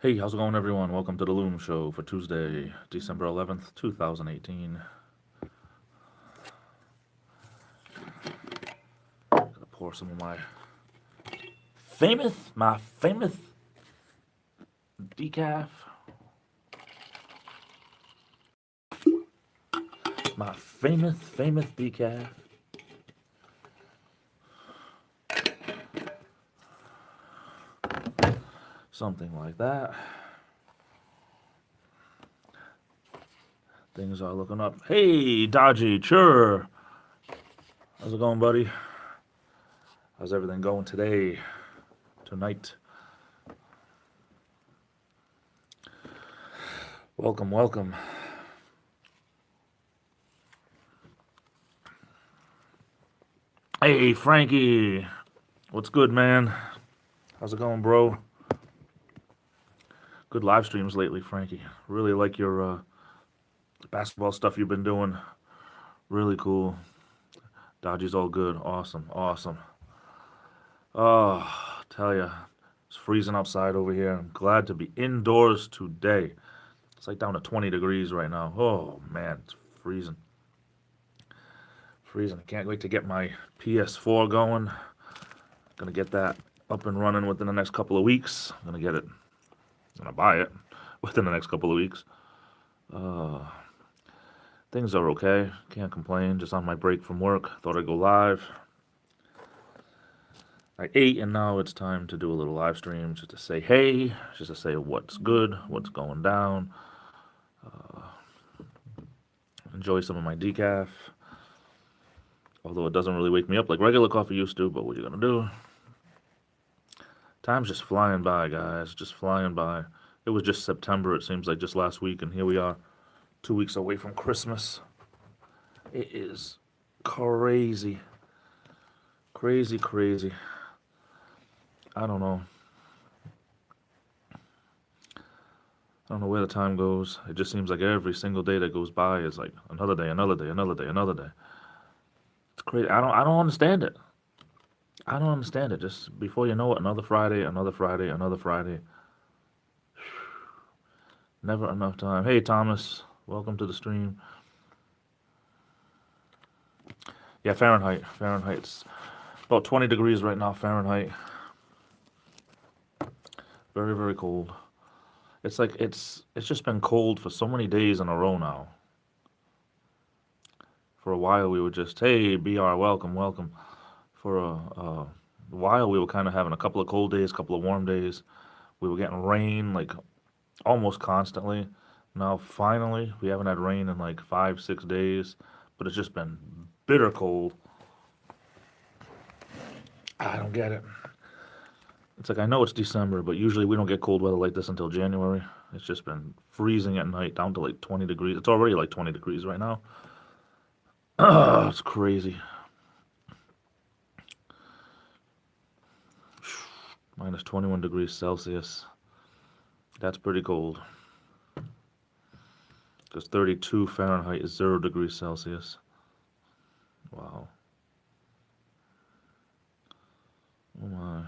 Hey, how's it going, everyone? Welcome to the Loom Show for Tuesday, December 11th, 2018. Gonna pour some of my famous decaf. My famous decaf. Something like that. Things are looking up. Hey, Dodgy, sure. How's it going, buddy? How's everything going today, tonight? Welcome, welcome. Hey, Frankie. What's good, man? How's it going, bro? Good live streams lately, Frankie. Really like your basketball stuff you've been doing. Really cool. Dodgy's all good. Awesome, awesome. Oh, tell ya, it's freezing outside over here. I'm glad to be indoors today. It's like down to 20 degrees right now. Oh, man, it's freezing. Freezing. I can't wait to get my PS4 going. Gonna get that up and running within the next couple of weeks. I'm gonna buy it within the next couple of weeks. Things are okay. Can't complain. Just on my break from work. Thought I'd go live. I ate, and now it's time to do a little live stream just to say hey, just to say what's good, what's going down. Enjoy some of my decaf. Although it doesn't really wake me up like regular coffee used to, but what are you gonna do? Time's just flying by, guys. Just flying by. It was just September, it seems like just last week, and here we are, 2 weeks away from Christmas. It is crazy. Crazy, crazy. I don't know. I don't know where the time goes. It just seems like every single day that goes by is like another day, another day, another day, another day. It's crazy. I don't understand it. I don't understand it. Just before you know it, another Friday, another Friday, another Friday. Never enough time. Hey, Thomas. Welcome to the stream. Yeah, Fahrenheit. Fahrenheit's about 20 degrees right now, Fahrenheit. Very, very cold. It's like it's just been cold for so many days in a row now. For a while we were just, hey, BR, welcome, welcome. For a while we were kind of having a couple of cold days, couple of warm days. We were getting rain like almost constantly. Now finally we haven't had rain in like 5, 6 days, but it's just been bitter cold. I don't get it. It's like I know it's December, but usually we don't get cold weather like this until January. It's just been freezing at night, down to like 20 degrees. It's already like 20 degrees right now. It's crazy. Minus 21 degrees Celsius. That's pretty cold. Because 32 Fahrenheit is 0 degrees Celsius. Wow. Oh my.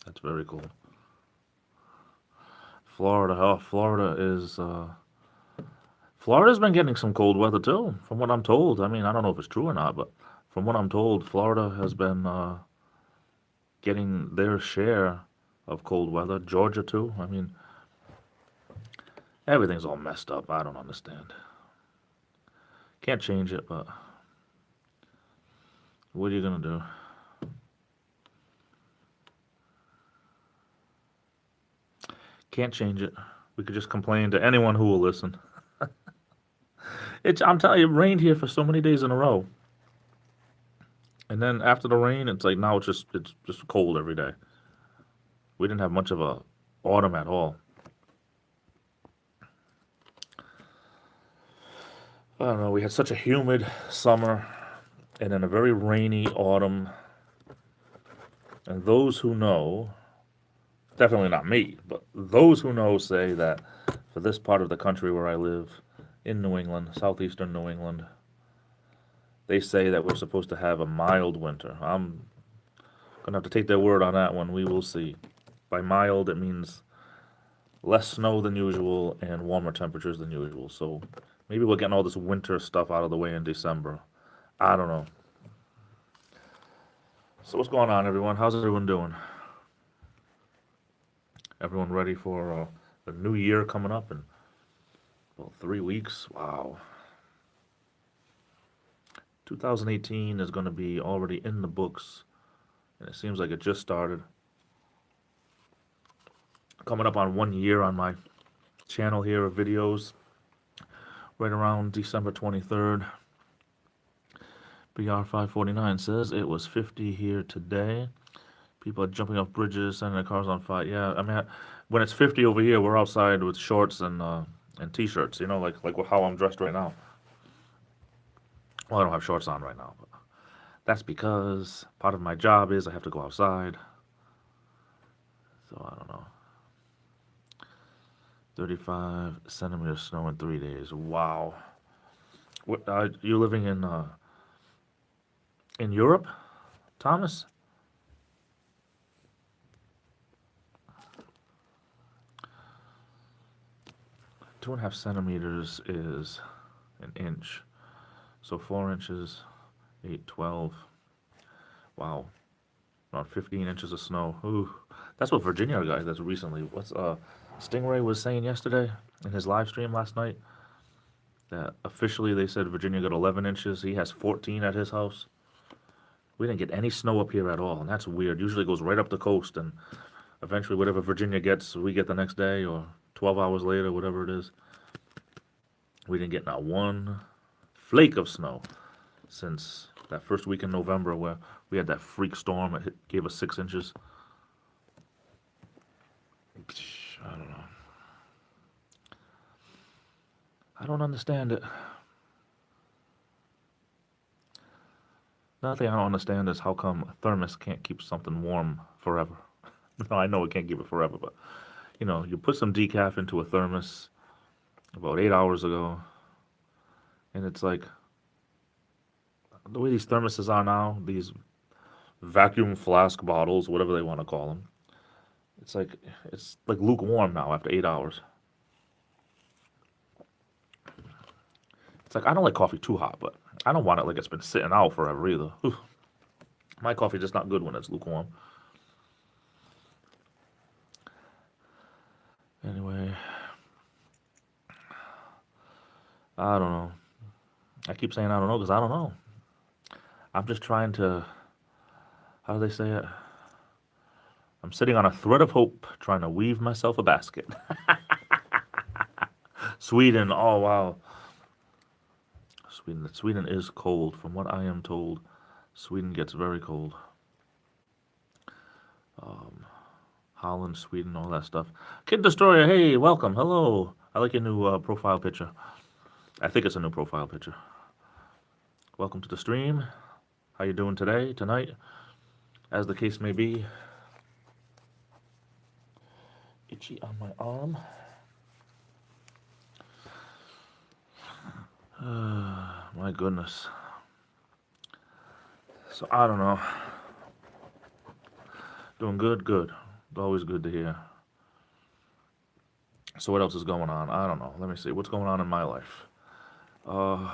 That's very cool. Florida. Oh, Florida's been getting some cold weather too, from what I'm told. I mean, I don't know if it's true or not, but from what I'm told, Florida has been getting their share of cold weather. Georgia too. I mean, everything's all messed up. I don't understand. Can't change it, but what are you gonna do? Can't change it. We could just complain to anyone who will listen. I'm telling you, it rained here for so many days in a row. And then after the rain, it's like now it's just cold every day. We didn't have much of a autumn at all. I don't know, we had such a humid summer and then a very rainy autumn. And those who know, definitely not me, but those who know say that for this part of the country where I live, in New England, southeastern New England, they say that we're supposed to have a mild winter. Gonna have to take their word on that one. We will see. By mild, it means less snow than usual and warmer temperatures than usual. So maybe we're getting all this winter stuff out of the way in December. I don't know. So what's going on, everyone? How's everyone doing? Everyone ready for the new year coming up in about 3 weeks? Wow. 2018 is going to be already in the books, and it seems like it just started. Coming up on 1 year on my channel here of videos, right around December 23rd. BR549 says it was 50 here today. People are jumping off bridges, setting their cars on fire. Yeah, I mean, when it's 50 over here, we're outside with shorts and t-shirts. You know, like how I'm dressed right now. Well, I don't have shorts on right now, but that's because part of my job is I have to go outside. So I don't know. 35 centimeters snow in 3 days. Wow. What, you living in Europe, Thomas? 2.5 centimeters is an inch. So 4 inches, 8, 12. Wow. Around 15 inches of snow. Ooh. That's what Virginia got that's recently. What's Stingray was saying yesterday in his live stream last night that officially they said Virginia got 11 inches. He has 14 at his house. We didn't get any snow up here at all, and that's weird. Usually it goes right up the coast, and eventually whatever Virginia gets, we get the next day or 12 hours later, whatever it is. We didn't get not one flake of snow since that first week in November where we had that freak storm that gave us 6 inches. I don't know. I don't understand it. Another thing I don't understand is how come a thermos can't keep something warm forever. No, I know it can't keep it forever, but you know, you put some decaf into a thermos about 8 hours ago, and it's like the way these thermoses are now, these vacuum flask bottles, whatever they want to call them. It's like lukewarm now after 8 hours. It's like I don't like coffee too hot, but I don't want it like it's been sitting out forever either. Whew. My coffee's just not good when it's lukewarm. Anyway, I don't know. I keep saying I don't know because I don't know. I'm just trying to, how do they say it? I'm sitting on a thread of hope trying to weave myself a basket. Sweden, oh wow. Sweden is cold. From what I am told, Sweden gets very cold. Holland, Sweden, all that stuff. Kid Destroyer, hey, welcome, hello. I like your new profile picture. I think it's a new profile picture. Welcome to the stream. How you doing today, tonight, as the case may be? Itchy on my arm. My goodness. So I don't know. Doing good, good. Always good to hear. So what else is going on? I don't know. Let me see. What's going on in my life? Trying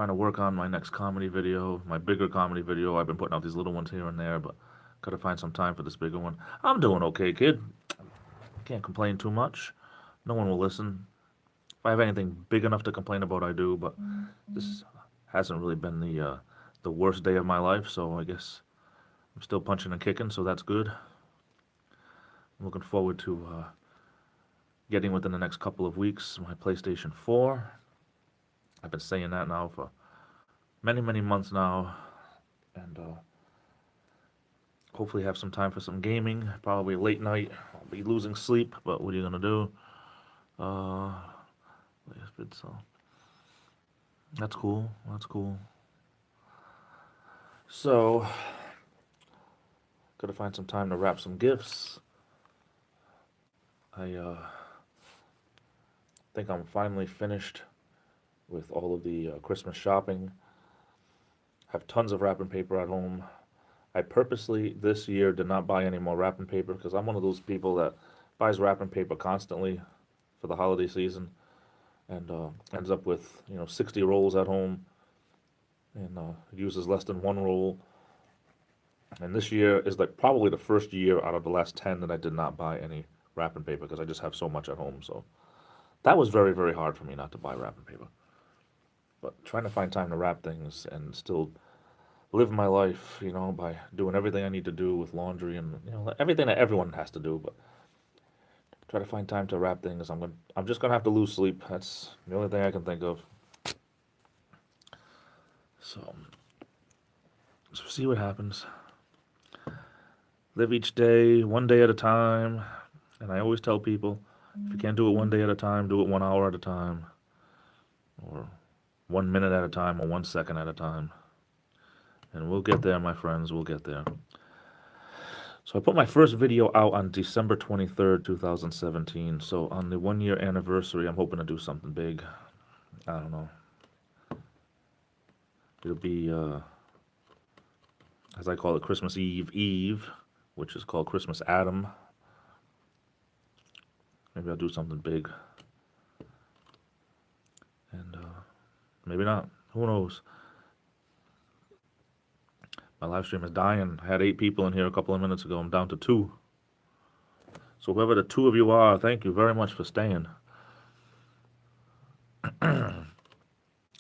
to work on my next comedy video, my bigger comedy video. I've been putting out these little ones here and there, but gotta find some time for this bigger one. I'm doing okay, kid. Can't complain too much. No one will listen. If I have anything big enough to complain about, I do, but this hasn't really been the worst day of my life, so I guess I'm still punching and kicking, so that's good. I'm looking forward to getting within the next couple of weeks my PlayStation 4. I've been saying that now for many, many months now, and hopefully have some time for some gaming. Probably late night. I'll be losing sleep, but what are you gonna do? So that's cool. That's cool. So, gotta find some time to wrap some gifts. I think I'm finally finished with all of the Christmas shopping. Have tons of wrapping paper at home. I purposely this year did not buy any more wrapping paper because I'm one of those people that buys wrapping paper constantly for the holiday season and ends up with 60 rolls at home and uses less than one roll. And this year is like probably the first year out of the last 10 that I did not buy any wrapping paper because I just have so much at home. So that was very, very hard for me not to buy wrapping paper. But trying to find time to wrap things and still live my life, by doing everything I need to do with laundry and everything that everyone has to do. But try to find time to wrap things. I'm just gonna have to lose sleep. That's the only thing I can think of. So see what happens. Live each day, one day at a time. And I always tell people, if you can't do it one day at a time, do it 1 hour at a time, or 1 minute at a time, or 1 second at a time. And we'll get there, my friends, we'll get there. So I put my first video out on December 23rd, 2017. So on the 1 year anniversary, I'm hoping to do something big. I don't know. It'll be, as I call it, Christmas Eve, which is called Christmas Adam. Maybe I'll do something big. And maybe not. Who knows? My live stream is dying. I had 8 people in here a couple of minutes ago. I'm down to 2. So whoever the 2 of you are, thank you very much for staying.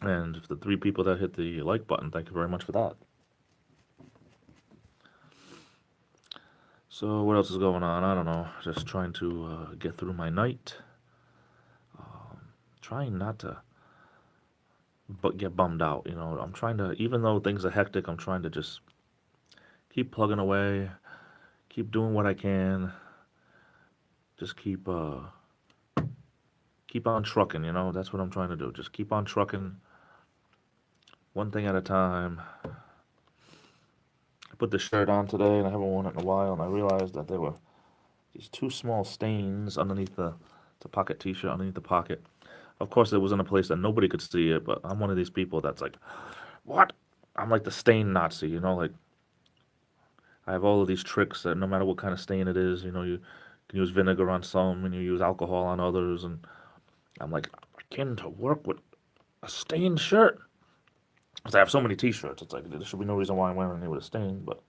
And if the 3 people that hit the like button, thank you very much for that. So what else is going on? I don't know. Just trying to get through my night. Trying not to get bummed out. I'm trying to, even though things are hectic, I'm trying to just keep plugging away, keep doing what I can. Just keep on trucking. That's what I'm trying to do. Just keep on trucking. One thing at a time. I put this shirt on today, and I haven't worn it in a while, and I realized that there were these 2 small stains underneath the pocket t-shirt, underneath the pocket. Of course, it was in a place that nobody could see it, but I'm one of these people that's like, what? I'm like the stain Nazi, like, I have all of these tricks that no matter what kind of stain it is, you can use vinegar on some, and you use alcohol on others, and I'm like, I can to work with a stained shirt. Because I have so many t-shirts, it's like, there should be no reason why I'm wearing it with a stain, but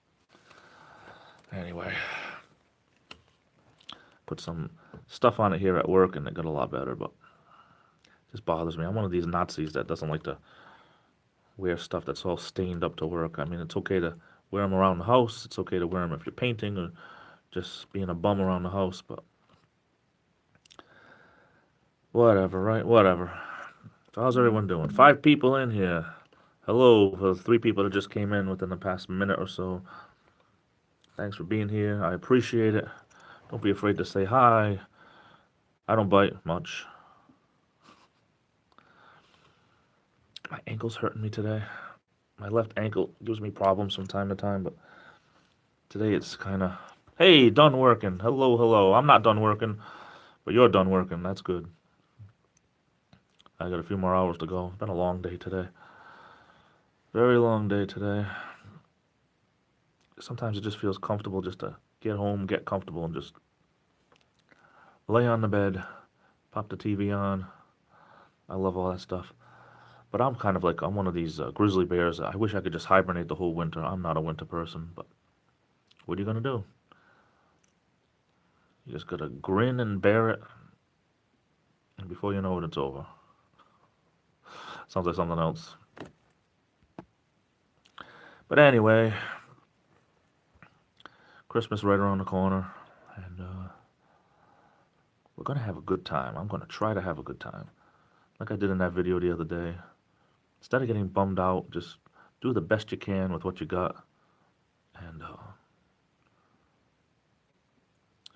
anyway. Put some stuff on it here at work, and it got a lot better, but it just bothers me. I'm one of these Nazis that doesn't like to wear stuff that's all stained up to work. I mean, it's okay to wear them around the house. It's okay to wear them if you're painting or just being a bum around the house, but whatever, right? Whatever. So how's everyone doing? 5 people in here. Hello for the 3 people that just came in within the past minute or so. Thanks for being here. I appreciate it. Don't be afraid to say hi. I don't bite much. My ankle's hurting me today. My left ankle gives me problems from time to time, but today it's kind of, hey, done working. Hello, hello. I'm not done working, but you're done working. That's good. I got a few more hours to go. It's been a long day today. Very long day today. Sometimes it just feels comfortable just to get home, get comfortable, and just lay on the bed, pop the TV on. I love all that stuff. But I'm kind of like, I'm one of these grizzly bears. I wish I could just hibernate the whole winter. I'm not a winter person, but what are you going to do? You just got to grin and bear it. And before you know it, it's over. Sounds like something else. But anyway, Christmas right around the corner, and we're going to have a good time. I'm going to try to have a good time. Like I did in that video the other day. Instead of getting bummed out, just do the best you can with what you got. And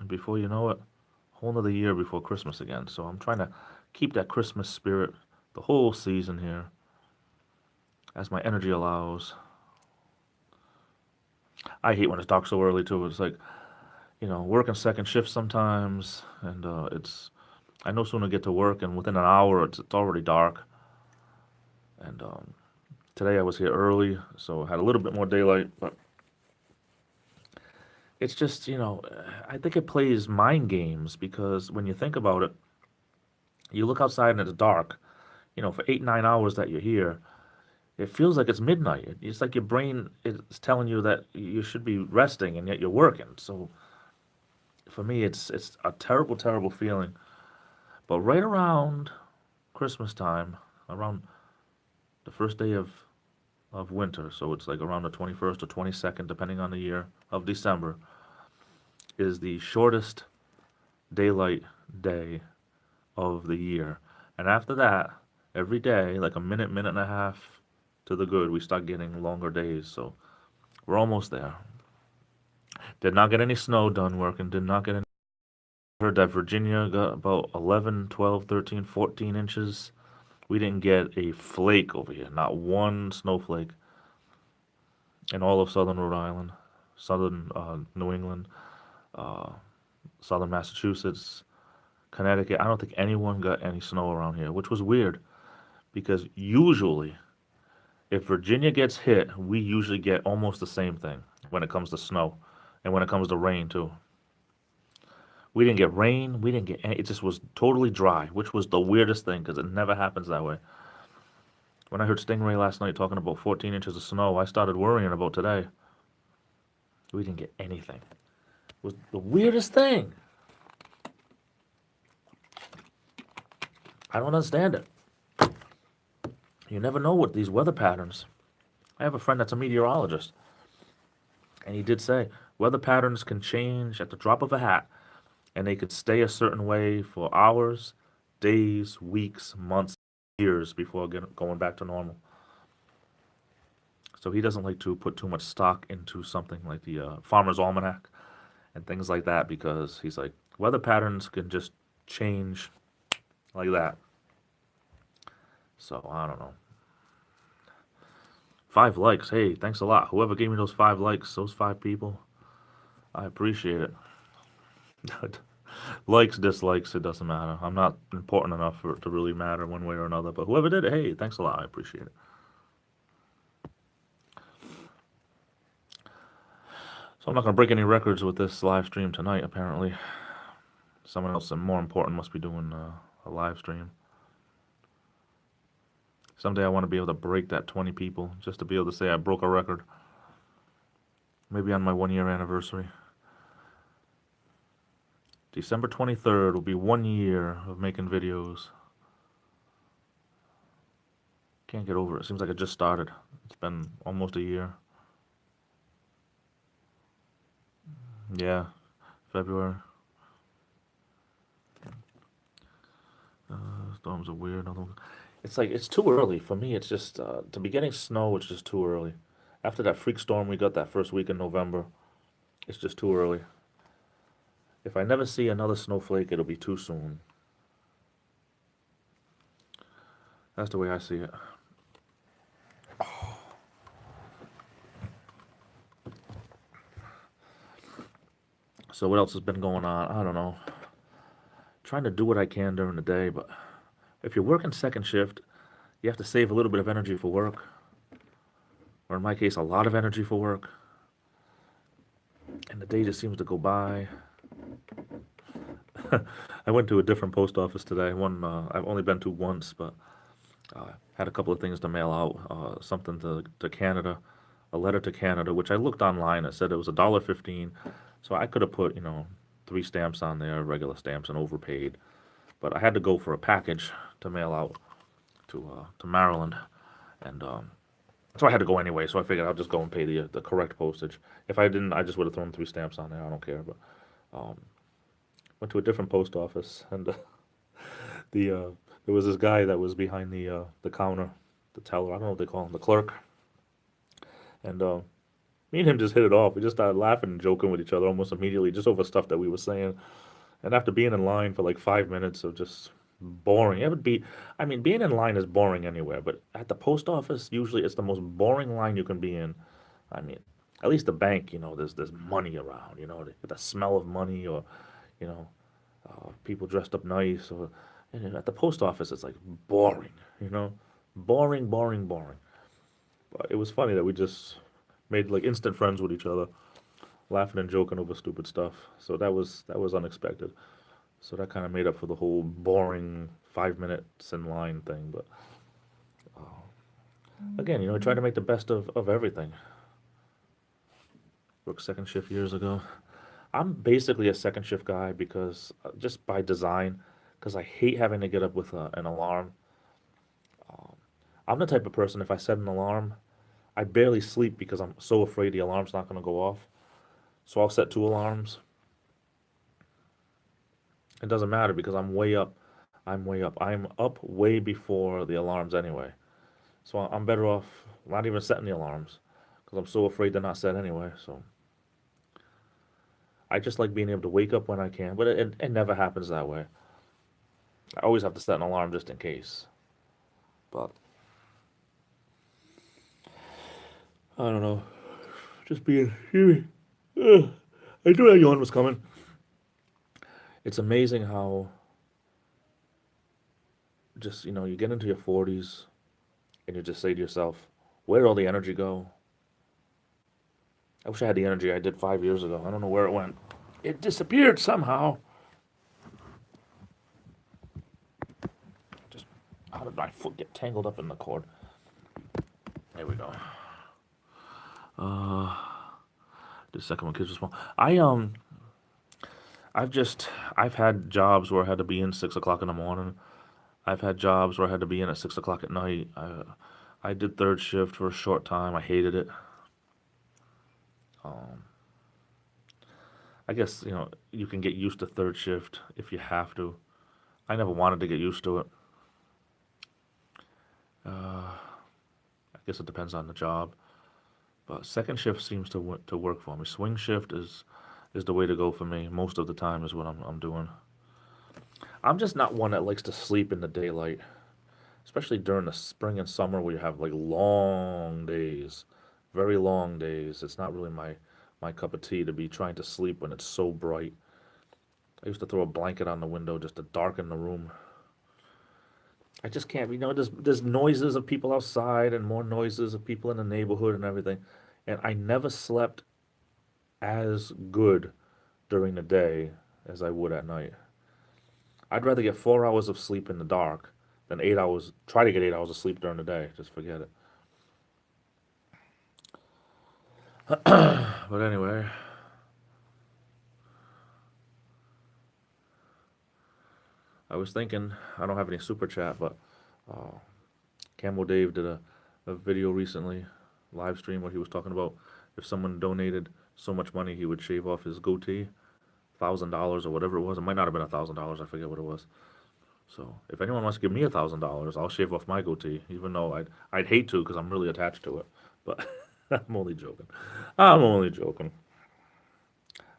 before you know it, a whole nother year before Christmas again. So I'm trying to keep that Christmas spirit the whole season here, as my energy allows. I hate when it's dark so early too. It's like, working second shift sometimes, and I no sooner get to work, and within an hour it's already dark. And today I was here early, so I had a little bit more daylight, but it's just, I think it plays mind games because when you think about it, you look outside and it's dark, for 8, 9 hours that you're here, it feels like it's midnight. It's like your brain is telling you that you should be resting and yet you're working. So for me, it's a terrible, terrible feeling. But right around Christmas time, around the first day of winter, so it's like around the 21st or 22nd, depending on the year, of December, is the shortest daylight day of the year. And after that, every day, like a minute, minute and a half to the good, we start getting longer days. So we're almost there. Did not get any snow done working, did not get any. Heard that Virginia got about 11, 12, 13, 14 inches. We didn't get a flake over here, not one snowflake in all of southern Rhode Island, southern New England, uh, southern Massachusetts, Connecticut. I don't think anyone got any snow around here, which was weird because usually if Virginia gets hit, we usually get almost the same thing when it comes to snow and when it comes to rain too. We didn't get rain. We didn't get any. It just was totally dry, which was the weirdest thing because it never happens that way. When I heard Stingray last night talking about 14 inches of snow, I started worrying about today. We didn't get anything. It was the weirdest thing. I don't understand it. You never know what these weather patterns. I have a friend that's a meteorologist, and he did say weather patterns can change at the drop of a hat, and they could stay a certain way for hours, days, weeks, months, years before going back to normal. So he doesn't like to put too much stock into something like the Farmer's Almanac and things like that because he's like, weather patterns can just change like that. So I don't know. 5 likes. Hey, thanks a lot. Whoever gave me those 5 likes, those 5 people, I appreciate it. Likes, dislikes, it doesn't matter. I'm not important enough for it to really matter one way or another. But whoever did it, hey, thanks a lot. I appreciate it. So I'm not going to break any records with this live stream tonight, apparently. Someone else more important must be doing a live stream. Someday I want to be able to break that 20 people, just to be able to say I broke a record. Maybe on my 1-year anniversary. December 23rd will be 1 year of making videos. Can't get over it. Seems like it just started. It's been almost a year. Yeah, February. Storms are weird. It's like, it's too early. For me, it's just, to be getting snow, it's just too early. After that freak storm we got that first week in November, it's just too early. If I never see another snowflake, it'll be too soon. That's the way I see it. So what else has been going on? I don't know. Trying to do what I can during the day, but if you're working second shift, you have to save a little bit of energy for work. Or in my case, a lot of energy for work. And the day just seems to go by. I went to a different post office today. One I've only been to once, but had a couple of things to mail out. Something to Canada, a letter to Canada, which I looked online. It said it was $1.15, so I could have put 3 stamps on there, regular stamps, and overpaid. But I had to go for a package to mail out to Maryland, and so I had to go anyway. So I figured I'll just go and pay the correct postage. If I didn't, I just would have thrown 3 stamps on there. I don't care. But went to a different post office, and there was this guy that was behind the counter, the teller. I don't know what they call him, the clerk. And me and him just hit it off. We just started laughing and joking with each other almost immediately, just over stuff that we were saying. And after being in line for like 5 minutes of just boring, being in line is boring anywhere, but at the post office, usually it's the most boring line you can be in. I mean, at least the bank, there's money around, the smell of money, or, people dressed up nice, or at the post office, it's like boring, boring, boring, boring. But it was funny that we just made like instant friends with each other. laughing and joking over stupid stuff. So that was unexpected. So that kind of made up for the whole boring 5 minutes in line thing. But again, try to make the best of everything. Worked second shift years ago. I'm basically a second shift guy because just by design, because I hate having to get up with an alarm. I'm the type of person, if I set an alarm, I barely sleep because I'm so afraid the alarm's not going to go off. So I'll set two alarms. It doesn't matter because I'm way up. I'm way up. I'm up way before the alarms anyway. So I'm better off not even setting the alarms because I'm so afraid they're not set anyway. So I just like being able to wake up when I can, but it never happens that way. I always have to set an alarm just in case. But I don't know. Just being human. Ugh. I knew that yawn was coming. It's amazing how just, you get into your 40s and you just say to yourself, where did all the energy go? I wish I had the energy I did 5 years ago. I don't know where it went. It disappeared somehow. Just how did my foot get tangled up in the cord? There we go. Uh, the second one, kids are small. I've had jobs where I had to be in 6 o'clock in the morning. I've had jobs where I had to be in at 6 o'clock at night. I did third shift for a short time. I hated it. Um, I guess you can get used to third shift if you have to. I never wanted to get used to it. I guess it depends on the job, but second shift seems to work for me. Swing shift is the way to go for me. Most of the time is what I'm doing. I'm just not one that likes to sleep in the daylight, especially during the spring and summer where you have like long days, very long days. It's not really my cup of tea to be trying to sleep when it's so bright. I used to throw a blanket on the window just to darken the room. I just can't. There's noises of people outside and more noises of people in the neighborhood and everything, and I never slept as good during the day as I would at night. I'd rather get 4 hours of sleep in the dark than 8 hours. Try to get 8 hours of sleep during the day. Just forget it. But anyway, I was thinking. I don't have any super chat, but uh, Camel Dave did a video recently, live stream, where he was talking about if someone donated so much money he would shave off his goatee, $1,000 or whatever it was. It might not have been $1,000. I forget what it was. So if anyone wants to give me $1,000, I'll shave off my goatee, even though I'd hate to because I'm really attached to it. But I'm only joking. I'm only joking.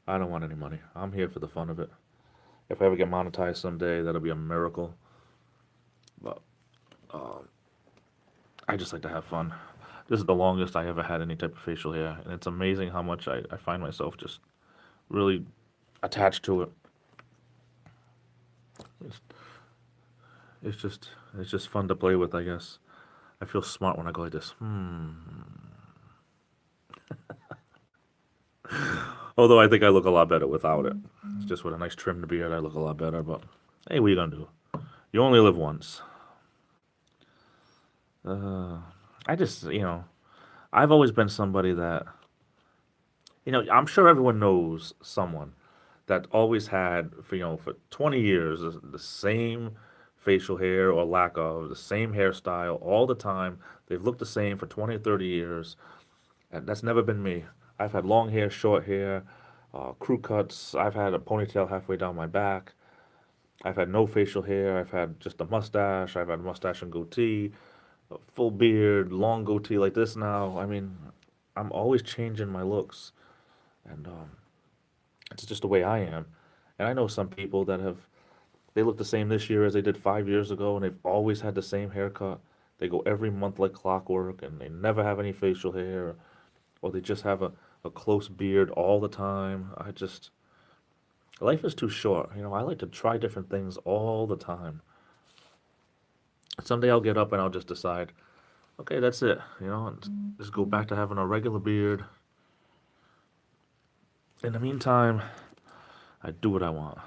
I don't want any money. I'm here for the fun of it. If I ever get monetized someday, that'll be a miracle. But I just like to have fun. This is the longest I ever had any type of facial hair, and it's amazing how much I find myself just really attached to it. It's, it's just fun to play with, I guess. I feel smart when I go like this. Although I think I look a lot better without it. It's just with a nice trimmed beard, I look a lot better. But hey, what are you gonna do? You only live once. Uh, I just, I've always been somebody that, I'm sure everyone knows someone that always had, for 20 years, the same facial hair or lack of, the same hairstyle all the time. They've looked the same for 20 or 30 years. And that's never been me. I've had long hair, short hair, crew cuts. I've had a ponytail halfway down my back. I've had no facial hair. I've had just a mustache. I've had a mustache and goatee, a full beard, long goatee like this now. I mean, I'm always changing my looks. And it's just the way I am. And I know some people that they look the same this year as they did 5 years ago, and they've always had the same haircut. They go every month like clockwork, and they never have any facial hair, or they just have a close beard all the time. Life is too short. I like to try different things all the time. Someday I'll get up and I'll just decide, okay, that's it, and just go back to having a regular beard, In the meantime, I do what I want.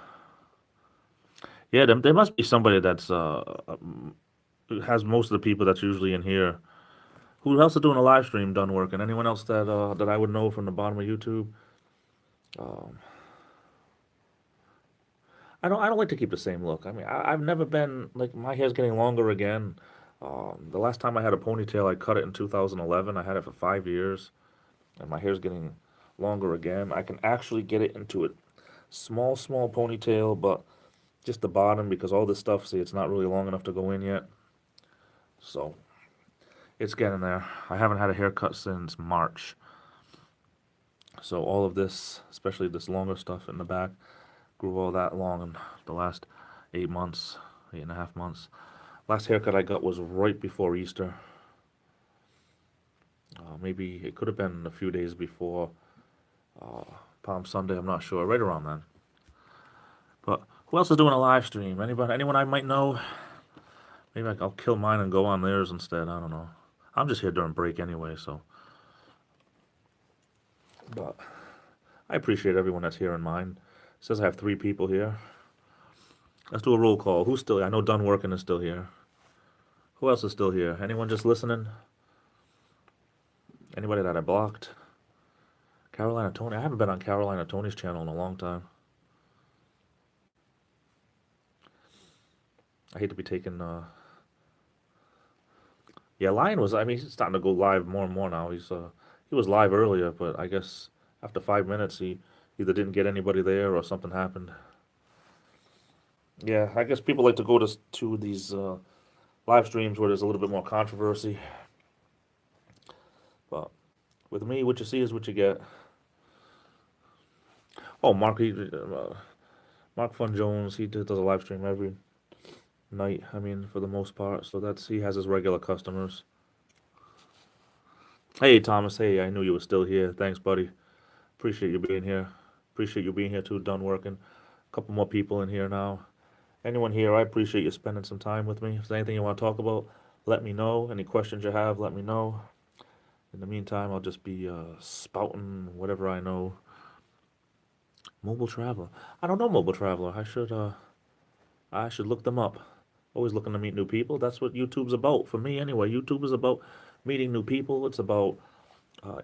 Yeah, there must be somebody that's has most of the people that's usually in here. Who else is doing a live stream done working? Anyone else that I would know from the bottom of YouTube? Um, I don't like to keep the same look. I mean, I've never been like my hair's getting longer again. The last time I had a ponytail, I cut it in 2011. I had it for 5 years, and my hair's getting longer again. I can actually get it into a small ponytail, but just the bottom because all this stuff, see, it's not really long enough to go in yet. So it's getting there. I haven't had a haircut since March. So all of this, especially this longer stuff in the back, grew all that long in the last 8 months, 8.5 months. Last haircut I got was right before Easter. Maybe it could have been a few days before uh, Palm Sunday. I'm not sure. Right around then. But who else is doing a live stream? Anybody? Anyone I might know? Maybe I'll kill mine and go on theirs instead. I don't know. I'm just here during break anyway, so. But I appreciate everyone that's here in mine. It says I have 3 people here. Let's do a roll call. Who's still here? I know Dunworkin is still here. Who else is still here? Anyone just listening? Anybody that I blocked? Carolina Tony. I haven't been on Carolina Tony's channel in a long time. I hate to be taking. Yeah, Lion was. I mean, he's starting to go live more and more now. He was live earlier, but I guess after 5 minutes he either didn't get anybody there or something happened. Yeah, I guess people like to go to these live streams where there's a little bit more controversy. But with me, what you see is what you get. Oh, Mark Fun Jones, does a live stream every night. I mean, for the most part, so he has his regular customers. Hey, Thomas. Hey, I knew you were still here. Thanks, buddy. Appreciate you being here. Appreciate you being here too. Done working. A couple more people in here now. Anyone here, I appreciate you spending some time with me. If there's anything you want to talk about, let me know. Any questions you have, let me know. In the meantime, I'll just be spouting whatever I know. Mobile Traveler. I don't know Mobile Traveler. I should look them up. Always looking to meet new people. That's what YouTube's about for me anyway. YouTube is about meeting new people. It's about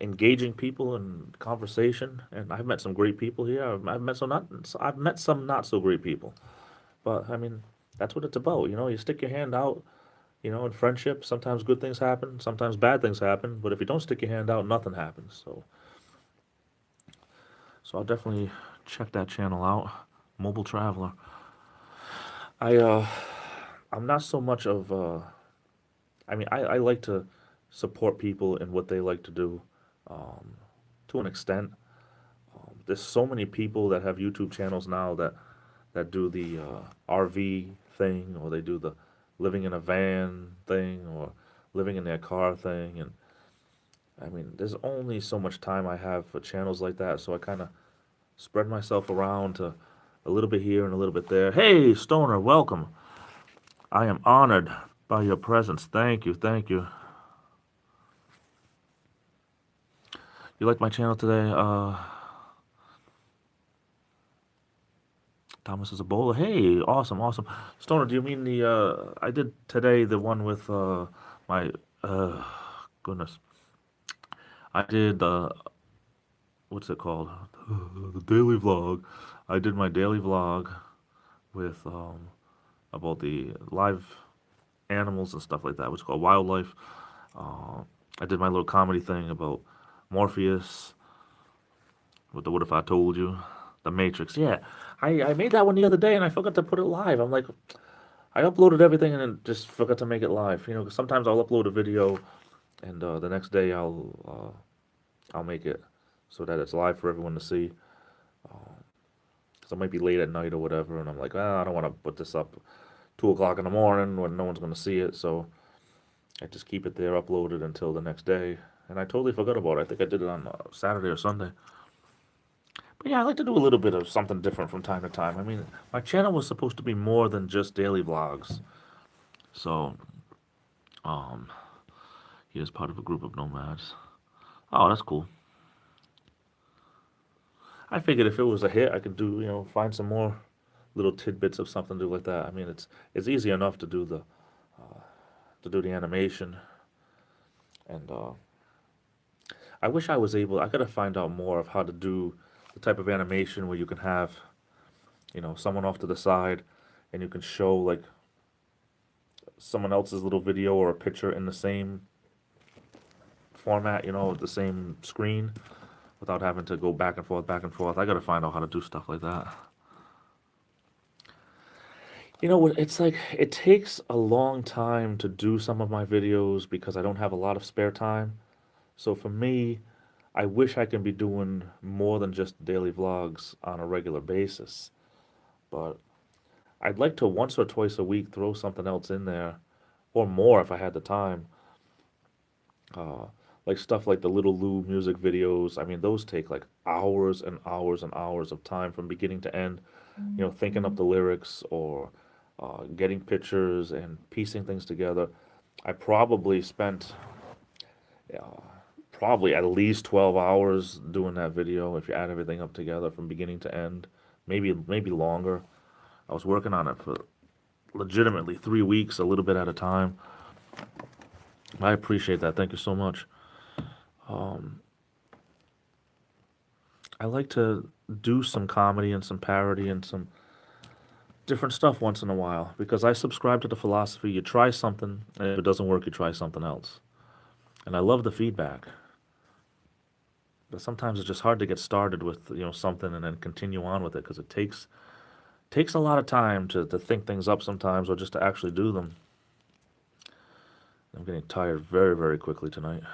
engaging people in conversation. And I've met some great people here. I've met some not so great people. But I mean, that's what it's about. You stick your hand out. In friendship, sometimes good things happen, sometimes bad things happen. But if you don't stick your hand out, nothing happens. So I'll definitely check that channel out. Mobile Traveler. I I'm not so much of I mean I like to support people in what they like to do um, to an extent. There's so many people that have YouTube channels now that do the RV thing, or they do the living in a van thing, or living in their car thing. And I mean, there's only so much time I have for channels like that, so I kind of spread myself around to a little bit here and a little bit there. Hey, Stoner, welcome. I am honored by your presence. Thank you, thank you. You like my channel today? Thomas is a bowler. Hey, awesome, awesome. Stoner, do you mean I did today the one with my, uh, goodness. I did what's it called? The daily vlog. I did my daily vlog with about the live animals and stuff like that, which is called wildlife. Uh, I did my little comedy thing about Morpheus with the What If I Told You, the Matrix. Yeah, I made that one the other day and I forgot to put it live. I'm like, I uploaded everything and then just forgot to make it live. 'Cause sometimes I'll upload a video and the next day I'll make it so that it's live for everyone to see. Because I might be late at night or whatever, and I'm like, I don't want to put this up 2 o'clock in the morning when no one's going to see it. So I just keep it there uploaded until the next day. And I totally forgot about it. I think I did it on Saturday or Sunday. But yeah, I like to do a little bit of something different from time to time. I mean, my channel was supposed to be more than just daily vlogs. So, um, he is part of a group of nomads. Oh, that's cool. I figured if it was a hit, I could do, find some more little tidbits of something to do like that. I mean, it's easy enough to do the animation, and I wish I was able. I gotta find out more of how to do the type of animation where you can have, someone off to the side, and you can show like someone else's little video or a picture in the same format, the same screen, without having to go back and forth, back and forth. I gotta find out how to do stuff like that. It's like it takes a long time to do some of my videos because I don't have a lot of spare time. So for me, I wish I can be doing more than just daily vlogs on a regular basis. But I'd like to once or twice a week throw something else in there, or more if I had the time. Uh, like stuff like the Little Lou music videos. I mean, those take like hours and hours and hours of time from beginning to end. Thinking up the lyrics or getting pictures and piecing things together. I probably spent uh, probably at least 12 hours doing that video if you add everything up together from beginning to end. Maybe longer. I was working on it for legitimately 3 weeks, a little bit at a time. I appreciate that. Thank you so much. Um, I like to do some comedy and some parody and some different stuff once in a while because I subscribe to the philosophy you try something, and if it doesn't work, you try something else. And I love the feedback. But sometimes it's just hard to get started with something and then continue on with it because it takes a lot of time to think things up sometimes or just to actually do them. I'm getting tired very, very quickly tonight.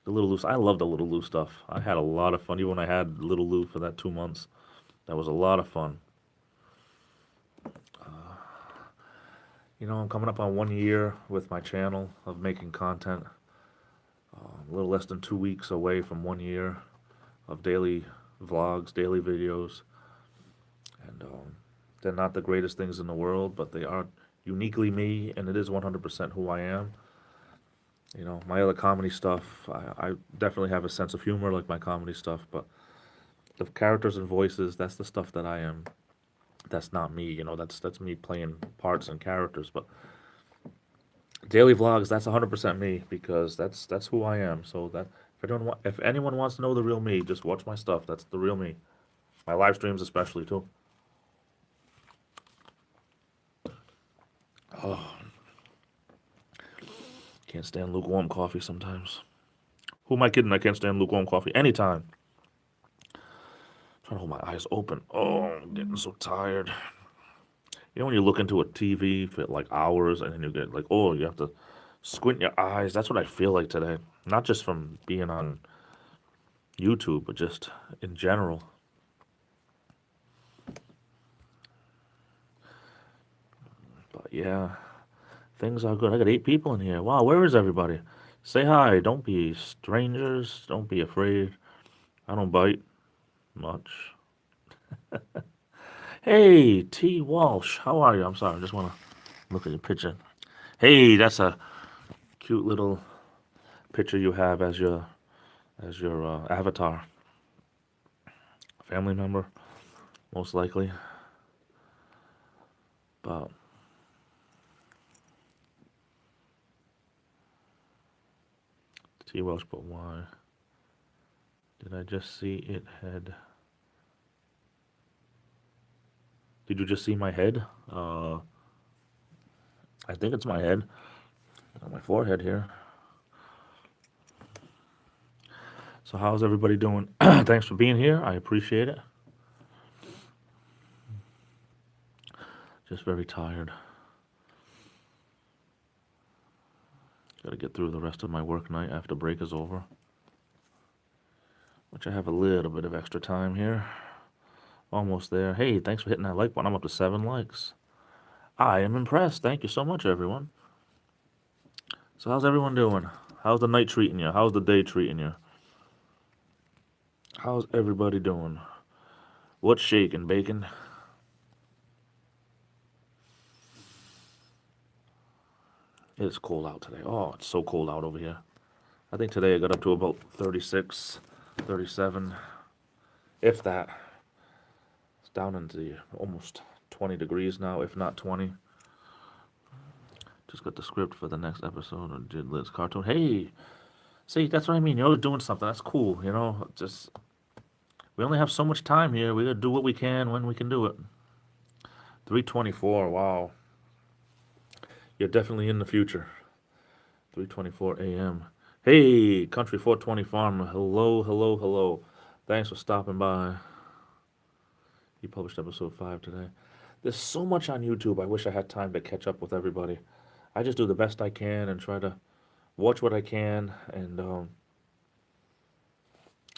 The Little Lou, I love the Little Lou stuff. I had a lot of fun even when I had Little Lou for that 2 months. That was a lot of fun. I'm coming up on 1 year with my channel of making content. A little less than 2 weeks away from 1 year of daily vlogs, daily videos. And they're not the greatest things in the world, but they are uniquely me, and it is 100% who I am. My other comedy stuff, I definitely have a sense of humor like my comedy stuff, but the characters and voices, that's the stuff that I am. That's not me, that's me playing parts and characters, but daily vlogs, that's 100% me because that's who I am. So that if anyone wants to know the real me, just watch my stuff. That's the real me. My live streams especially too. Oh, can't stand lukewarm coffee sometimes. Who am I kidding? I can't stand lukewarm coffee anytime. I'm trying to hold my eyes open. Oh, I'm getting so tired. When you look into a TV for like hours and then you get like, oh, you have to squint your eyes. That's what I feel like today. Not just from being on YouTube, but just in general. But yeah, things are good. I got 8 people in here. Wow, where is everybody? Say hi. Don't be strangers. Don't be afraid. I don't bite much. Hey, T. Walsh. How are you? I'm sorry. I just want to look at your picture. Hey, that's a cute little picture you have as your avatar. Family member, most likely. But T. Welsh, but why? Did I just see it head? Did you just see my head? I think it's my head. On my forehead here. So how's everybody doing? Thanks for being here. I appreciate it. Just very tired. Got to get through the rest of my work night after break is over. Which I have a little bit of extra time here. Almost there. Hey, thanks for hitting that like button. I'm up to 7 likes. I am impressed. Thank you so much, everyone. So how's everyone doing? How's the night treating you? How's the day treating you? How's everybody doing? What's shaking, bacon? It's cold out today. Oh, it's so cold out over here. I think today I got up to about 36. 37, if that. It's down into the almost 20 degrees now, if not 20. Just got the script for the next episode of Jid Lid's cartoon. Hey, see, that's what I mean. You're always doing something. That's cool, you know. Just we only have so much time here. We gotta do what we can when we can do it. 3:24. Wow, you're definitely in the future. 3:24 a.m. Hey, Country 420 Farmer. Hello, hello, hello. Thanks for stopping by. He published episode 5 today. There's so much on YouTube. I wish I had time to catch up with everybody. I just do the best I can and try to watch what I can. And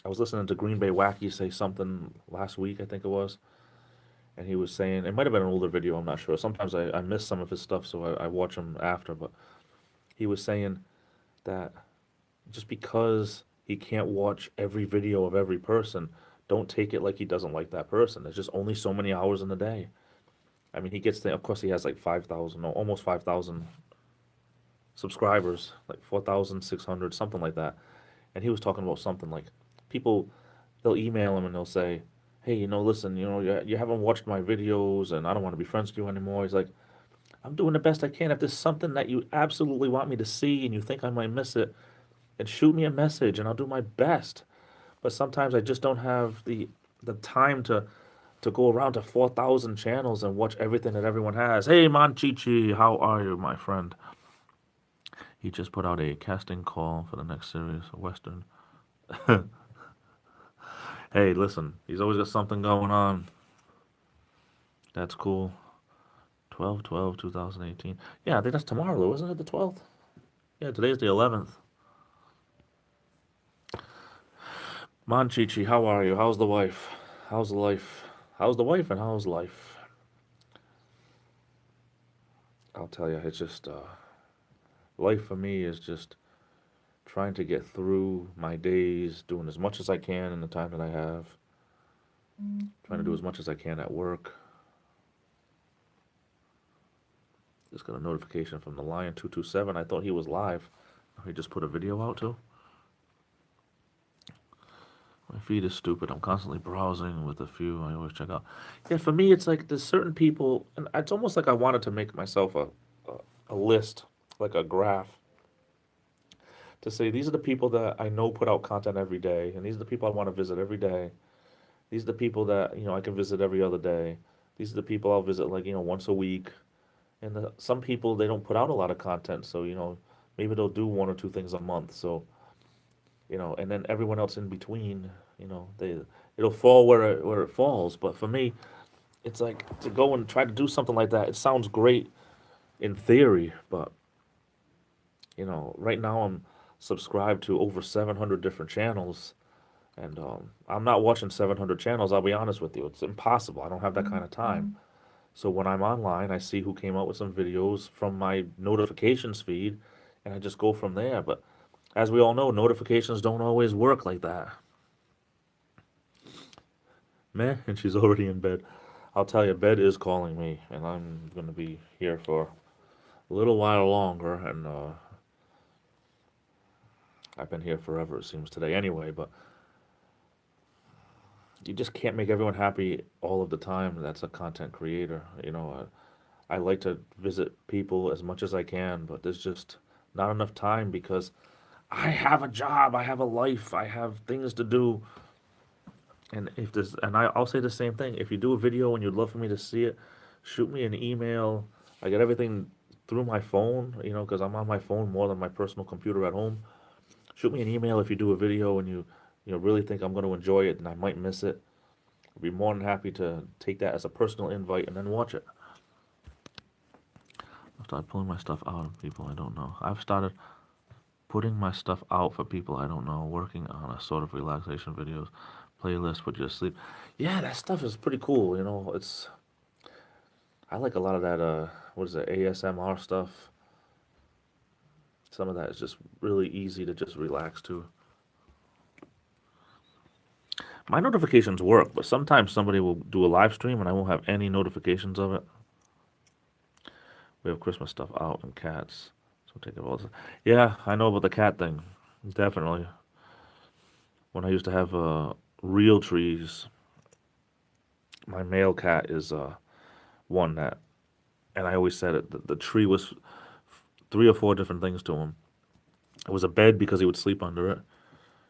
I was listening to Green Bay Wacky say something last week, I think it was. And he was saying, it might have been an older video, I'm not sure. Sometimes I miss some of his stuff, so I watch him after. But he was saying that just because he can't watch every video of every person, don't take it like he doesn't like that person. There's just only so many hours in the day. I mean, he gets of course, he has like 5,000, no, almost 5,000 subscribers, like 4,600, something like that. And he was talking about something like people, they'll email him and they'll say, hey, listen, you haven't watched my videos and I don't want to be friends with you anymore. He's like, I'm doing the best I can. If there's something that you absolutely want me to see and you think I might miss it, and shoot me a message and I'll do my best. But sometimes I just don't have the time to go around to 4,000 channels and watch everything that everyone has. Hey, Monchichi, how are you, my friend? He just put out a casting call for the next series, a Western. Hey, listen, he's always got something going on. That's cool. 12/12/2018. Yeah, I think that's tomorrow, though, isn't it? The 12th? Yeah, today's the 11th. Monchichi, how are you? How's the wife? How's the life? How's the wife and how's life? I'll tell you, it's just life for me is just trying to get through my days, doing as much as I can in the time that I have, trying to do as much as I can at work. Just got a notification from the Lion 227. I thought he was live. He just put a video out too. My feed is stupid. I'm constantly browsing with a few I always check out. Yeah, for me, it's like there's certain people, and it's almost like I wanted to make myself a list, like a graph, to say these are the people that I know put out content every day, and these are the people I want to visit every day. These are the people that I can visit every other day. These are the people I'll visit like once a week. And some people they don't put out a lot of content, so maybe they'll do one or two things a month. So and then everyone else in between, it'll fall where it falls. But for me, it's like to go and try to do something like that. It sounds great in theory, but right now I'm subscribed to over 700 different channels, and I'm not watching 700 channels. I'll be honest with you, it's impossible. I don't have that kind of time. So when I'm online, I see who came out with some videos from my notifications feed, and I just go from there. But as we all know, notifications don't always work like that. Meh, and she's already in bed. I'll tell you, bed is calling me, and I'm going to be here for a little while longer, and I've been here forever, it seems, today anyway, but you just can't make everyone happy all of the time. That's a content creator. I like to visit people as much as I can, but there's just not enough time because I have a job, I have a life, I have things to do. And I'll say the same thing. If you do a video and you'd love for me to see it, shoot me an email. I get everything through my phone, because I'm on my phone more than my personal computer at home. Shoot me an email if you do a video and you really think I'm going to enjoy it and I might miss it. I'd be more than happy to take that as a personal invite and then watch it. I've started pulling my stuff out of people I don't know. I've started putting my stuff out for people I don't know, working on a sort of relaxation videos, playlist, put you to sleep. Yeah, that stuff is pretty cool, I like a lot of that, what is it, ASMR stuff. Some of that is just really easy to just relax to. My notifications work, but sometimes somebody will do a live stream and I won't have any notifications of it. We have Christmas stuff out and cats. So take it all. Yeah, I know about the cat thing. Definitely. when I used to have real trees, my male cat is one that, and I always said it, the tree was three or four different things to him. It was a bed because he would sleep under it.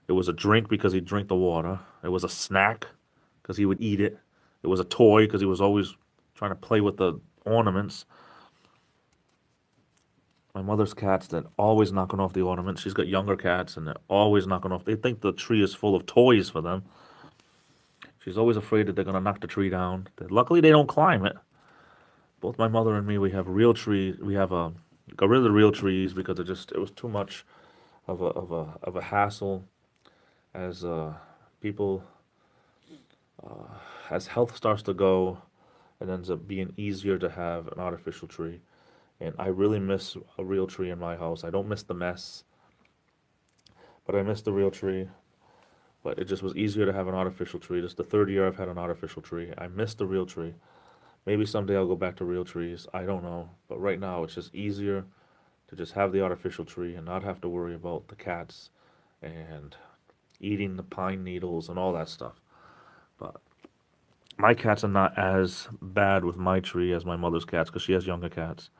It was a drink because he'd drink the water. It was a snack because he would eat it. It was a toy because he was always trying to play with the ornaments. My mother's cats, they're always knocking off the ornaments. She's got younger cats, and they're always knocking off. They think the tree is full of toys for them. She's always afraid that they're going to knock the tree down. Luckily, they don't climb it. Both my mother and me, we have real trees. We have got rid of the real trees because it was too much of a hassle as people as health starts to go. It ends up being easier to have an artificial tree. And I really miss a real tree in my house. I don't miss the mess, but I miss the real tree. But it just was easier to have an artificial tree. This is the third year I've had an artificial tree. I miss the real tree. Maybe someday I'll go back to real trees. I don't know. But right now it's just easier to just have the artificial tree and not have to worry about the cats and eating the pine needles and all that stuff. But my cats are not as bad with my tree as my mother's cats because she has younger cats.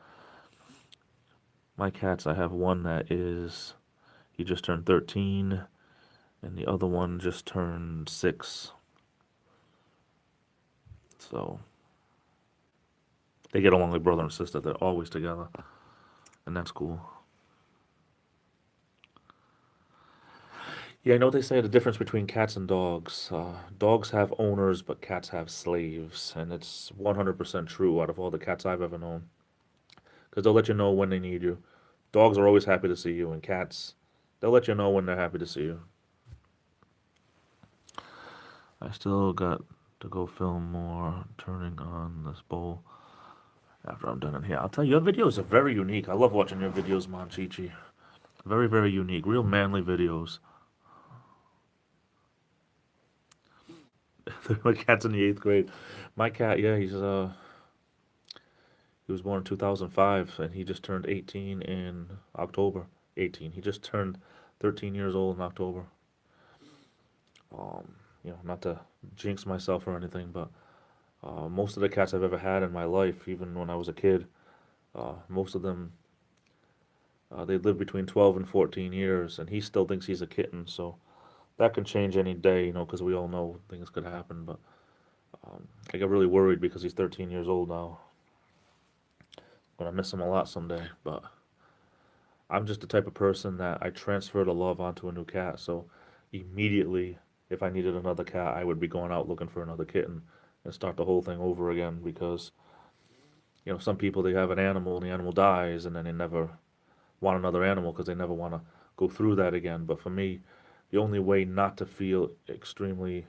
My cats, I have one he just turned 13, and the other one just turned 6. So they get along like brother and sister. They're always together, and that's cool. Yeah, I know they say the difference between cats and dogs. Dogs have owners, but cats have slaves, and it's 100% true out of all the cats I've ever known. Because they'll let you know when they need you. Dogs are always happy to see you, and cats, they'll let you know when they're happy to see you. I still got to go film more turning on this bowl after I'm done in here. I'll tell you, your videos are very unique. I love watching your videos, Monchichi. Very, very unique. Real manly videos. My cat's in the 8th grade. My cat, yeah, he was born in 2005, and he just turned 18 in October. 18. He just turned 13 years old in October. Not to jinx myself or anything, but most of the cats I've ever had in my life, even when I was a kid, most of them, they live between 12 and 14 years, and he still thinks he's a kitten, so that can change any day, because we all know things could happen, but I get really worried because he's 13 years old now. I'm going to miss him a lot someday, but I'm just the type of person that I transfer the love onto a new cat, so immediately, if I needed another cat, I would be going out looking for another kitten and start the whole thing over again because, some people, they have an animal and the animal dies and then they never want another animal because they never want to go through that again. But for me, the only way not to feel extremely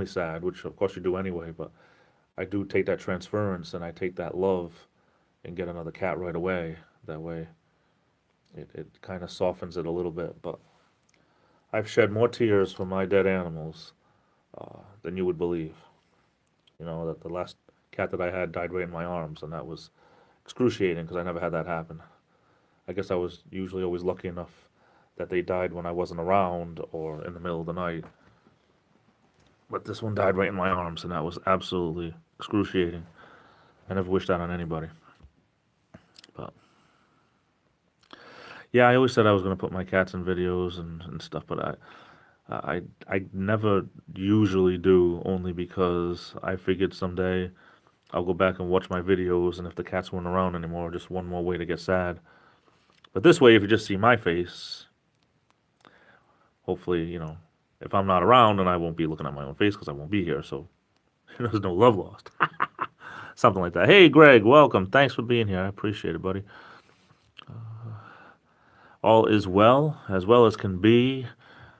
sad, which of course you do anyway, but I do take that transference and I take that love and get another cat right away. That way it kind of softens it a little bit. But I've shed more tears for my dead animals than you would believe. That the last cat that I had died right in my arms, and that was excruciating because I never had that happen. I guess I was usually always lucky enough that they died when I wasn't around or in the middle of the night. But this one died right in my arms, and that was absolutely excruciating. I never wished that on anybody. But yeah, I always said I was going to put my cats in videos and stuff, but I never usually do, only because I figured someday I'll go back and watch my videos, and if the cats weren't around anymore, just one more way to get sad. But this way, if you just see my face, hopefully, if I'm not around, then I won't be looking at my own face because I won't be here, so there's no love lost. Something like that. Hey, Greg, welcome. Thanks for being here. I appreciate it, buddy. All is well as can be.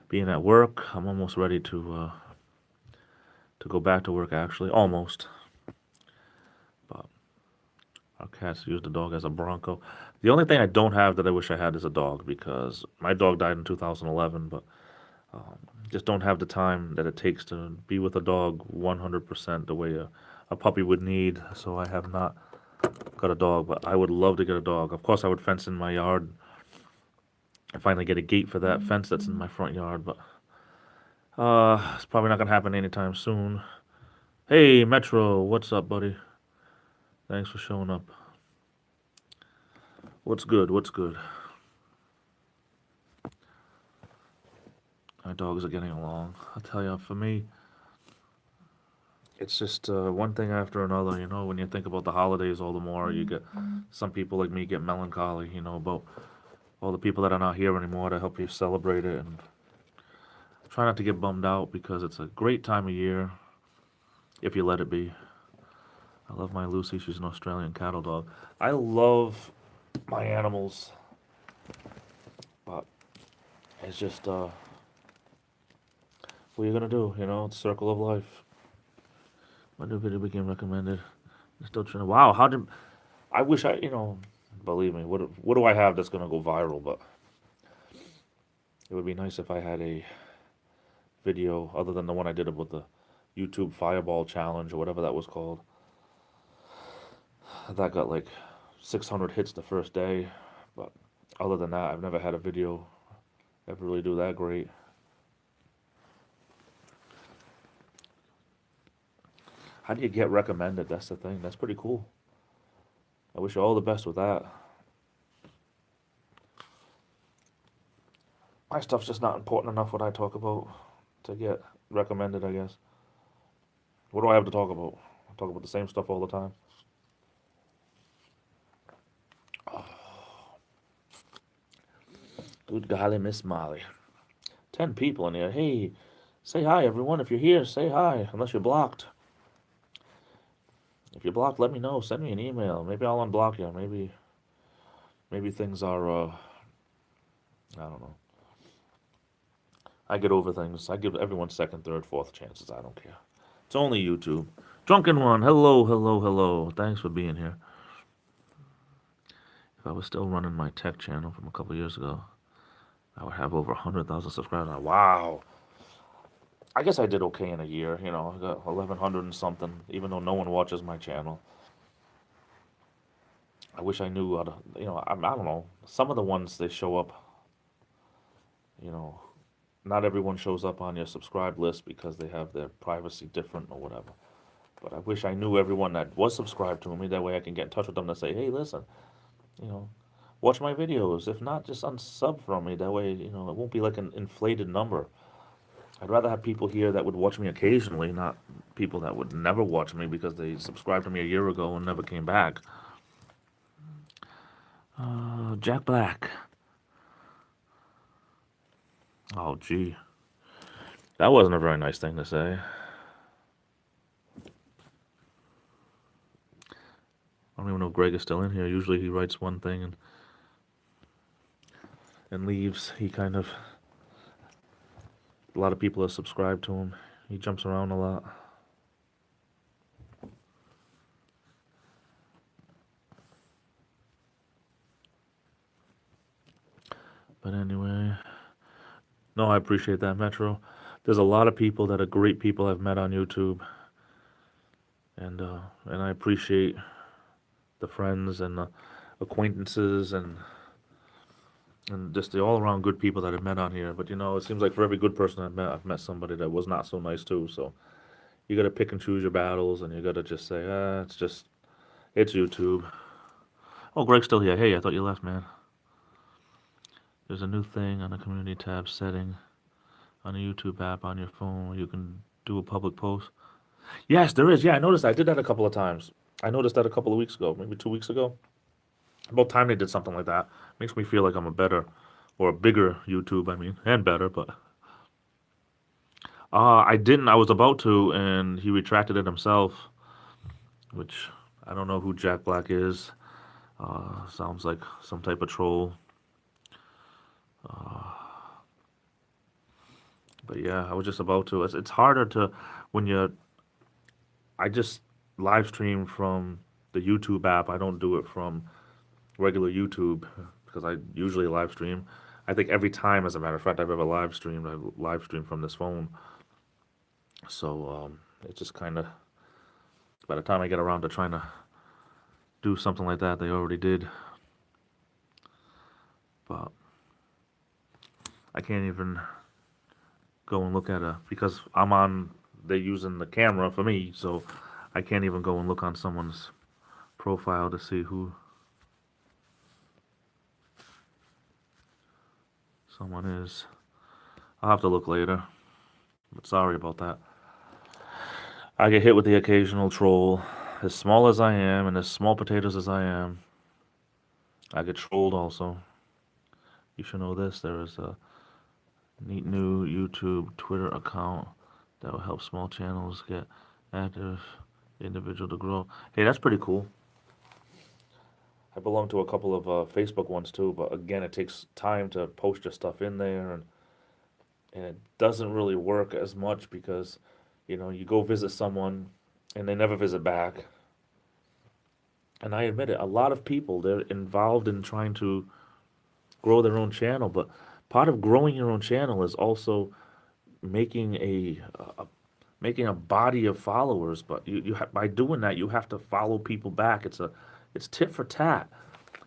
Being at work, I'm almost ready to go back to work. Actually, almost. But our cats use the dog as a Bronco. The only thing I don't have that I wish I had is a dog because my dog died in 2011. But just don't have the time that it takes to be with a dog 100% the way a puppy would need. So I have not got a dog, but I would love to get a dog. Of course, I would fence in my yard I finally get a gate for that fence that's in my front yard, but it's probably not gonna happen anytime soon. Hey, Metro, what's up, buddy? Thanks for showing up. What's good? What's good? My dogs are getting along. I'll tell you, for me, it's just one thing after another. You know, when you think about the holidays, all the more you get. Some people like me get melancholy. You know, about all the people that are not here anymore to help you celebrate it, and try not to get bummed out because it's a great time of year if you let it be. I love my Lucy. She's an Australian cattle dog. I love my animals, but it's just what are you gonna do? You know, it's circle of life. My new video became recommended. I'm still trying to. Wow, how did? I wish I, you know, believe me. What do I have that's gonna go viral? But it would be nice if I had a video other than the one I did about the YouTube Fireball Challenge or whatever that was called. That got like 600 hits the first day, but other than that, I've never had a video ever really do that great. How do you get recommended? That's the thing. That's pretty cool. I wish you all the best with that. My stuff's just not important enough what I talk about to get recommended, I guess. What do I have to talk about? I talk about the same stuff all the time. Good golly, Miss Molly. 10 people in here. Hey, say hi, everyone. If you're here, say hi, unless you're blocked. If you're blocked, let me know. Send me an email. Maybe I'll unblock you. Maybe things are, I don't know. I get over things. I give everyone second, third, fourth chances. I don't care. It's only YouTube. Drunken One, hello, hello, hello. Thanks for being here. If I was still running my tech channel from a couple years ago, I would have over 100,000 subscribers. Now. Wow. I guess I did okay in a year. You know, I got 1,100 and something, even though no one watches my channel. I wish I knew how to, you know, I don't know. Some of the ones, they show up, you know, not everyone shows up on your subscribe list because they have their privacy different or whatever. But I wish I knew everyone that was subscribed to me. That way I can get in touch with them to say, hey, listen, you know, watch my videos. If not, just unsub from me. That way, you know, it won't be like an inflated number. I'd rather have people here that would watch me occasionally, not people that would never watch me because they subscribed to me a year ago and never came back. Jack Black. Oh, gee. That wasn't a very nice thing to say. I don't even know if Greg is still in here. Usually he writes one thing and leaves. He kind of... A lot of people are subscribed to him. He jumps around a lot. But anyway... No, I appreciate that, Metro. There's a lot of people that are great people I've met on YouTube. And I appreciate the friends and the acquaintances and just the all-around good people that I've met on here. But, you know, it seems like for every good person I've met somebody that was not so nice, too. So you got to pick and choose your battles, and you got to just say, it's YouTube. Oh, Greg's still here. Hey, I thought you left, man. There's a new thing on the community tab setting on the YouTube app on your phone where you can do a public post. Yes, there is. Yeah, I noticed. I did that a couple of times. I noticed that a couple of weeks ago, maybe 2 weeks ago. About time they did something like that. Makes me feel like I'm a better or a bigger YouTube, I mean, and better, but I didn't. I was about to, and he retracted it himself, which I don't know who Jack Black is. Sounds like some type of troll. But yeah, I was just about to. It's harder to when you. I just live stream from the YouTube app. I don't do it from regular YouTube because I usually live stream. I think every time, as a matter of fact, I've ever live streamed, I live stream from this phone. So it's just kind of, by the time I get around to trying to do something like that, they already did. But I can't even go and look at because they're using the camera for me, so I can't even go and look on someone's profile to see who someone is. I'll have to look later, but sorry about that. I get hit with the occasional troll. As small as I am and as small potatoes as I am, I get trolled also. You should know this. There is a neat new YouTube Twitter account that will help small channels get active individual to grow. Hey, that's pretty cool. I belong to a couple of Facebook ones too, but again, it takes time to post your stuff in there, and it doesn't really work as much because, you go visit someone and they never visit back. And I admit it, a lot of people, they're involved in trying to grow their own channel, but part of growing your own channel is also making making a body of followers. But by doing that, you have to follow people back. It's tit for tat.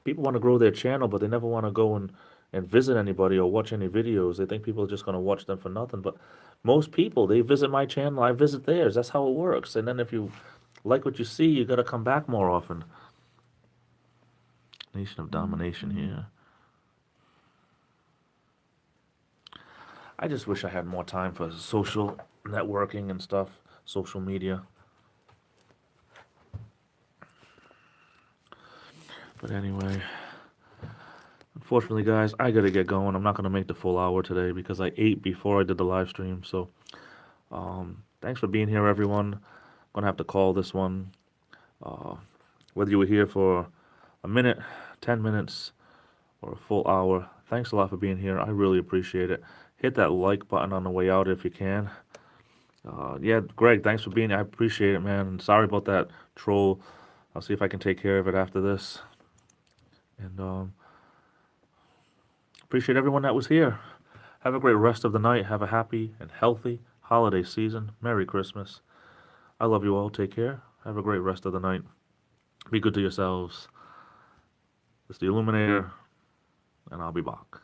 People want to grow their channel, but they never want to go and visit anybody or watch any videos. They think people are just going to watch them for nothing. But most people, they visit my channel, I visit theirs. That's how it works. And then if you like what you see, you got to come back more often. Nation of domination here. I just wish I had more time for social networking and stuff, social media. But anyway, unfortunately, guys, I gotta get going. I'm not gonna make the full hour today because I ate before I did the live stream. So, thanks for being here, everyone. I'm gonna have to call this one. Whether you were here for a minute, 10 minutes, or a full hour, thanks a lot for being here. I really appreciate it. Hit that like button on the way out if you can. Yeah, Greg, thanks for being here. I appreciate it, man. Sorry about that troll. I'll see if I can take care of it after this. And appreciate everyone that was here. Have a great rest of the night. Have a happy and healthy holiday season. Merry Christmas. I love you all. Take care. Have a great rest of the night. Be good to yourselves. It's the Illuminator, and I'll be back.